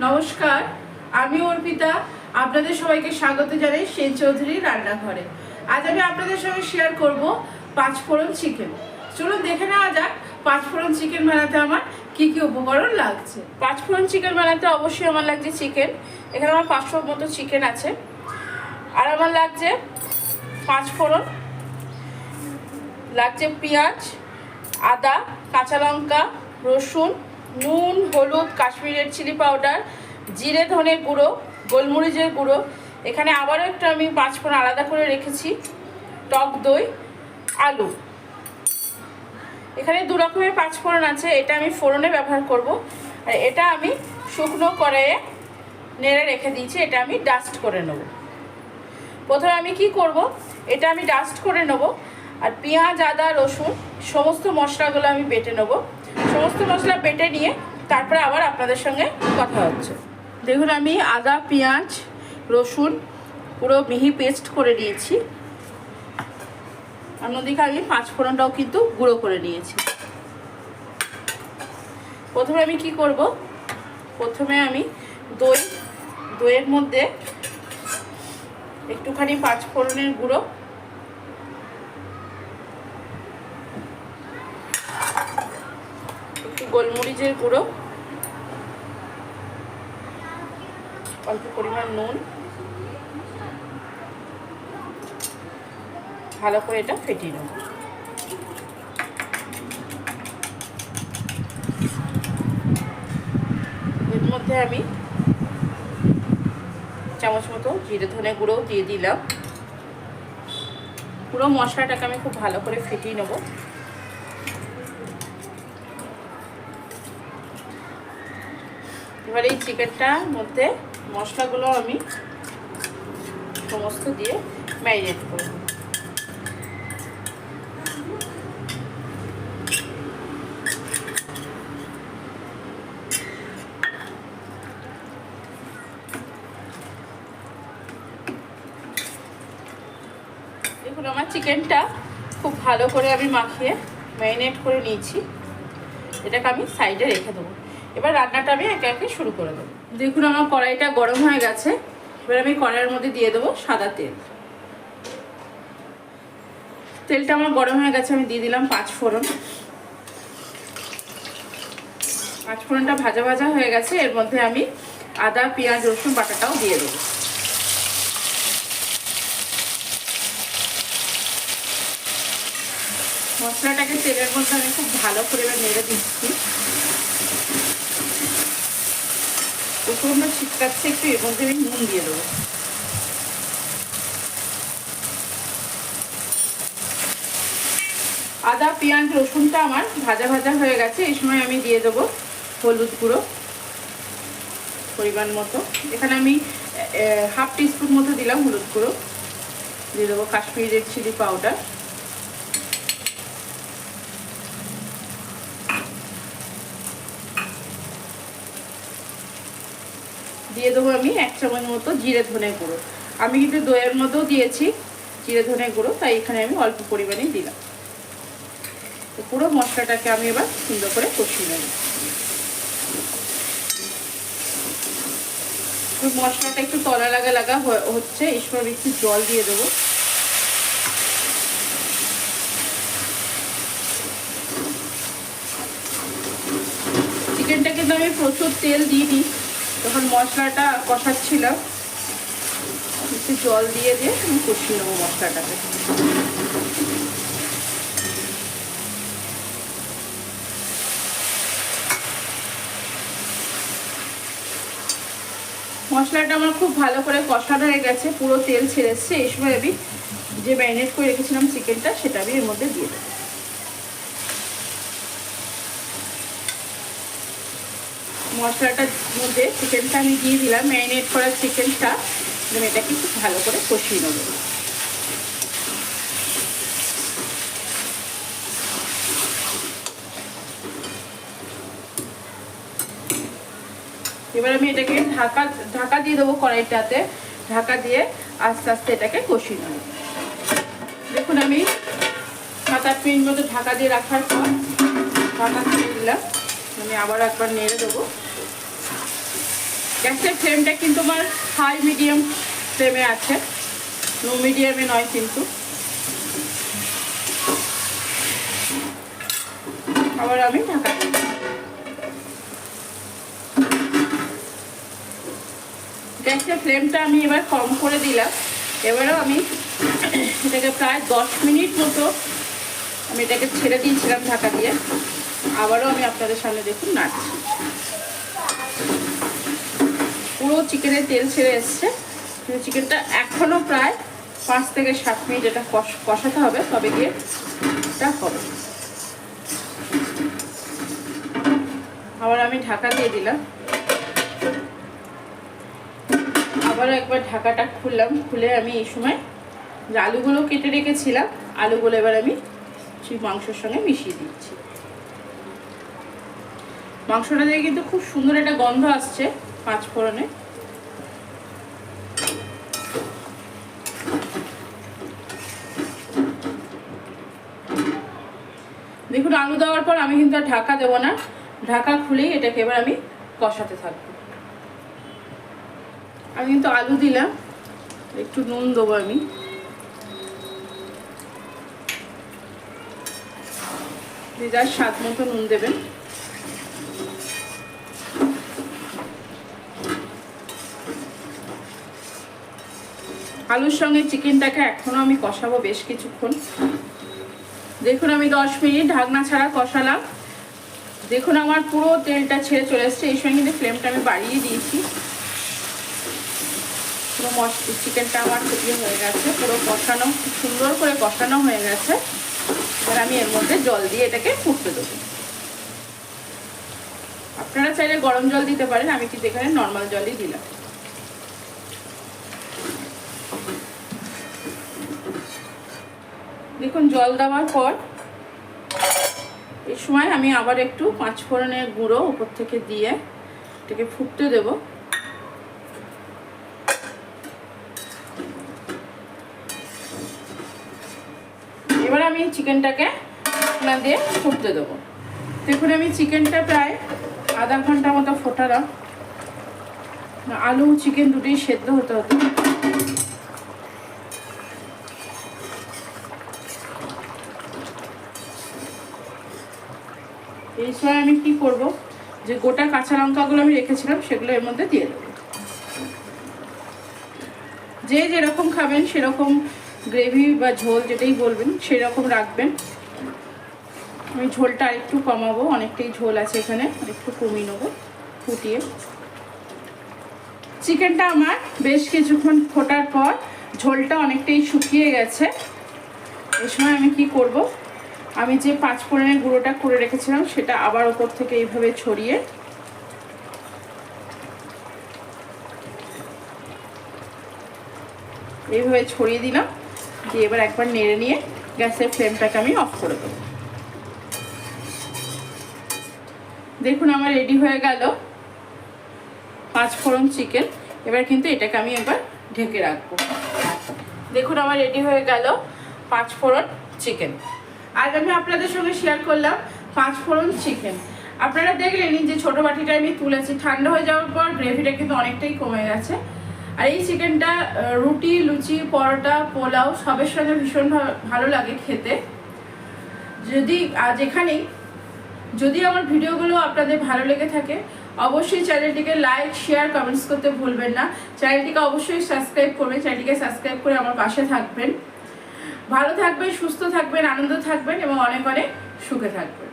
নমস্কার, আমি অর্পিতা। আপনাদের সবাইকে স্বাগত জানাই সেন চৌধুরীর রান্নাঘরে। আজ আমি আপনাদের সঙ্গে শেয়ার করব পাঁচফোড়ন চিকেন। চলুন দেখে নেওয়া যাক পাঁচফোড়ন চিকেন বানাতে আমার কি কি উপকরণ লাগছে। পাঁচফোড়ন চিকেন বানাতে অবশ্যই আমার লাগছে চিকেন। এখানে আমার 500 মতো চিকেন আছে। আর আমার লাগছে পাঁচফোড়ন, লাগছে পেঁয়াজ, আদা, কাঁচা লঙ্কা, রসুন, নুন, হলুদ, কাশ্মীরি রেড চিলি পাউডার, জিরে ধনের গুঁড়ো, গোলমরিচের গুঁড়ো। এখানে আবারও একটা আমি পাঁচফোড়ন আলাদা করে রেখেছি, টক দই, আলু। এখানে দু রকমের পাঁচফোড়ন আছে, এটা আমি ফোড়নে ব্যবহার করব, আর এটা আমি শুকনো কড়াইয়ে নেড়ে রেখে দিয়েছি, এটা আমি ডাস্ট করে নেব। প্রথমে আমি কি করব, এটা আমি ডাস্ট করে নেব। আর পেঁয়াজ, আদা, রসুন সমস্ত মশলাগুলো আমি বেটে নেব। সমস্ত মশলা বেটে নিয়ে তারপরে আবার আপনাদের সঙ্গে কথা হচ্ছে। দেখুন, আমি আদা, পেঁয়াজ, রসুন পুরো মিহি পেস্ট করে নিয়েছি। অন্যদিকে আমি পাঁচফোড়নটাও কিন্তু গুঁড়ো করে নিয়েছি। প্রথমে আমি কি করব, প্রথমে আমি দইয়ের মধ্যে একটুখানি পাঁচফোড়নের গুঁড়ো, একটু গোলমরিচের গুঁড়ো, অল্প পরিমাণ নুন, ভালো করে এটা ফেটিয়ে নেব। এর মধ্যে আমি চামচ মতো জিরে ধনে গুঁড়ো দিয়ে দিলাম। পুরো মশলাটাকে আমি খুব ভালো করে ফেটিয়ে নেব। এবার এই চিকেনটার মধ্যে মশলাগুলো আমি সমস্ত দিয়ে ম্যারিনেট করব। দেখুন, আমার চিকেনটা খুব ভালো করে আমি মাখিয়ে ম্যারিনেট করে নিয়েছি। এটাকে আমি সাইডে রেখে দেবো। এবার রান্নাটা আমি একে একে শুরু করে দেবো। দেখুন, আমার কড়াইটা গরম হয়ে গেছে। এবার আমি কড়াইয়ের মধ্যে দিয়ে দেবো সাদা তেল। তেলটা আমার গরম হয়ে গেছে, আমি দিয়ে দিলাম পাঁচফোড়ন। পাঁচফোড়নটা ভাজা ভাজা হয়ে গেছে। এর মধ্যে আমি আদা, পেঁয়াজ, রসুন বাটাটাও দিয়ে দেবো। মশলাটাকে তেলের মধ্যে আমি খুব ভালো করে নেড়ে দিচ্ছি। প্রচণ্ড ছিটকাচ্ছে একটু, এর মধ্যে আমি নুন দিয়ে দেবো। আদা, পেঁয়াজ, রসুনটা আমার ভাজা ভাজা হয়ে গেছে। এই সময় আমি দিয়ে দেবো হলুদ গুঁড়ো পরিমাণ মতো। এখানে আমি হাফ টিস্পুন মতো দিলাম হলুদ গুঁড়ো। দিয়ে দেবো কাশ্মীরি রেড চিলি পাউডার, দিয়ে দেবো আমি 1 চামচ মতো জিরে ধনে গুঁড়ো। আমি কিন্তু দইয়ের মধ্যেও দিয়েছি জিরে ধনে গুঁড়ো, তাই এখানে আমি অল্প পরিমাণেই দিলাম। তো পুরো মশলাটাকে আমি এবার সুন্দর করে কষিয়ে নেব। মশলাটা একটু তলা লাগা হচ্ছে, এই সময় আমি একটু জল দিয়ে দেবো। চিকেনটা কিন্তু আমি প্রচুর তেল দিইনি, তখন মশলাটা কষাচ্ছিলাম। একটু জল দিয়ে আমি কষিয়ে নেবো মশলাটাকে। মশলাটা আমার খুব ভালো করে কষানো হয়ে গেছে, পুরো তেল ছেড়ে এসছে। এই সময় আমি যে ম্যারিনেট করে রেখেছিলাম চিকেনটা, সেটা আমি এর মধ্যে দিয়ে দেবো। মশলাটার মধ্যে চিকেনটা আমি দিয়ে দিলাম, ম্যারিনেট করা চিকেনটা। আমি এটাকে খুব ভালো করে কষিয়ে নেব। এবার আমি এটাকে ঢাকা দিয়ে দেবো কড়াইটাতে। ঢাকা দিয়ে আস্তে আস্তে এটাকে কষিয়ে নেব। দেখুন, আমি 7-8 মিনিট মতো ঢাকা দিয়ে রাখার পর ঢাকা খুলে দিলাম। আমি আবার একবার নেড়ে দেবো। গ্যাসের ফ্লেমটা কিন্তু আমার হাই মিডিয়াম ফ্লেমে আছে, লো মিডিয়ামে নয় কিন্তু। আবার আমি ঢাকা গ্যাসের ফ্লেমটা আমি এবার কম করে দিলাম। এবারেও আমি এটাকে প্রায় 10 মিনিট মতো আমি এটাকে ছেড়ে দিয়েছিলাম ঢাকা দিয়ে। আবারও আমি আপনাদের সামনে দেখুন নাড়ছি, পুরো চিকেনের তেল ছেড়ে এসছে। কিন্তু চিকেনটা এখনও প্রায় 5 থেকে 7 মিনিট এটা কষাতে হবে, তবে গিয়ে এটা হবে। আবার আমি ঢাকা দিয়ে দিলাম, আবারও একবার ঢাকাটা খুললাম। খুলে আমি এই সময় যে আলুগুলো কেটে রেখেছিলাম, আলুগুলো এবার আমি মাংসের সঙ্গে মিশিয়ে দিচ্ছি। মাংসটা দিয়ে কিন্তু খুব সুন্দর একটা গন্ধ আসছে পাঁচ ফোড়নে। দেখুন আলু দেওয়ার পর আমি কিন্তু আর ঢাকা দেবো না, ঢাকা খুলেই এটাকে এবার আমি কষাতে থাকবো। আমি কিন্তু আলু দিলাম, একটু নুন দেবো আমি, যার স্বাদ মতো নুন দেবেন। আলুর সঙ্গে চিকেনটাকে এখনো আমি কষাবো বেশ কিছুক্ষণ। দেখুন আমি 10 মিনিট ঢাকনা ছাড়া কষালাম। দেখুন আমার পুরো তেলটা ছেড়ে চলে এসছে। এই সময় কিন্তু ফ্লেমটা আমি বাড়িয়ে দিয়েছি। পুরো চিকেনটা আমার ইয়ে হয়ে গেছে, পুরো কষানো, খুব সুন্দর করে কষানো হয়ে গেছে। এবার আমি এর মধ্যে জল দিয়ে এটাকে ফুটতে দেবো। আপনারা চাইলে গরম জল দিতে পারেন, আমি কিন্তু এখানে নর্মাল জলই দিলাম। দেখুন জল দেওয়ার পর এই সময় আমি আবার একটু 5 ফোড়নের গুঁড়ো উপর থেকে দিয়ে এটাকে ফুটতে দেব। এবার আমি চিকেনটাকে ঢাকনা দিয়ে ফুটতে দেবো। দেখুন আমি চিকেনটা প্রায় আধা ঘন্টা মতো ফোটালাম। আলু চিকেন দুটোই সেদ্ধ হতে হতো। এই সময় আমি কি করব, যে গোটা কাঁচা লঙ্কাগুলো আমি রেখেছিলাম সেগুলো এর মধ্যে দিয়ে দেবো। যে যেরকম খাবেন সেরকম গ্রেভি বা ঝোল যেটাই বলবেন সেরকম রাখবেন। আমি ঝোলটা আরেকটু কমাবো, অনেকটাই ঝোল আছে এখানে, একটু কমিয়ে নেবো ফুটিয়ে। চিকেনটা আমার বেশ কিছুক্ষণ ফোটার পর ঝোলটা অনেকটাই শুকিয়ে গেছে। এই সময় আমি কি করব, আমি যে 5 ফোড়নের গুঁড়োটা করে রেখেছিলাম সেটা আবার ওপর থেকে এইভাবে ছড়িয়ে দিলাম। দিয়ে এবার একবার নেড়ে নিয়ে গ্যাসের ফ্লেমটাকে আমি অফ করে দেবো। দেখুন আমার রেডি হয়ে গেল 5 ফোড়ন চিকেন। এবার কিন্তু এটাকে আমি একবার ঢেকে রাখবো। দেখুন আমার রেডি হয়ে গেল 5 ফোড়ন চিকেন। আজ আমি আপনাদের সঙ্গে শেয়ার করলাম 5 ফোড়ন চিকেন। আপনারা দেখলেনই যে ছোটো বাটিটা আমি তুলেছি, ঠান্ডা হয়ে যাওয়ার পর গ্রেভিটা কিন্তু অনেকটাই কমে গেছে। আর এই চিকেনটা রুটি, লুচি, পরোটা, পোলাও সবের সঙ্গে ভীষণ ভালো লাগে খেতে। যদি আমার ভিডিওগুলো আপনাদের ভালো লেগে থাকে অবশ্যই চ্যানেলটিকে লাইক, শেয়ার, কমেন্টস করতে ভুলবেন না। চ্যানেলটিকে অবশ্যই সাবস্ক্রাইব করবেন, চ্যানেলটিকে সাবস্ক্রাইব করে আমার পাশে থাকবেন। ভালো থাকবেন, সুস্থ থাকবেন, আনন্দ থাকবেন এবং অনেক অনেক সুখে থাকবেন।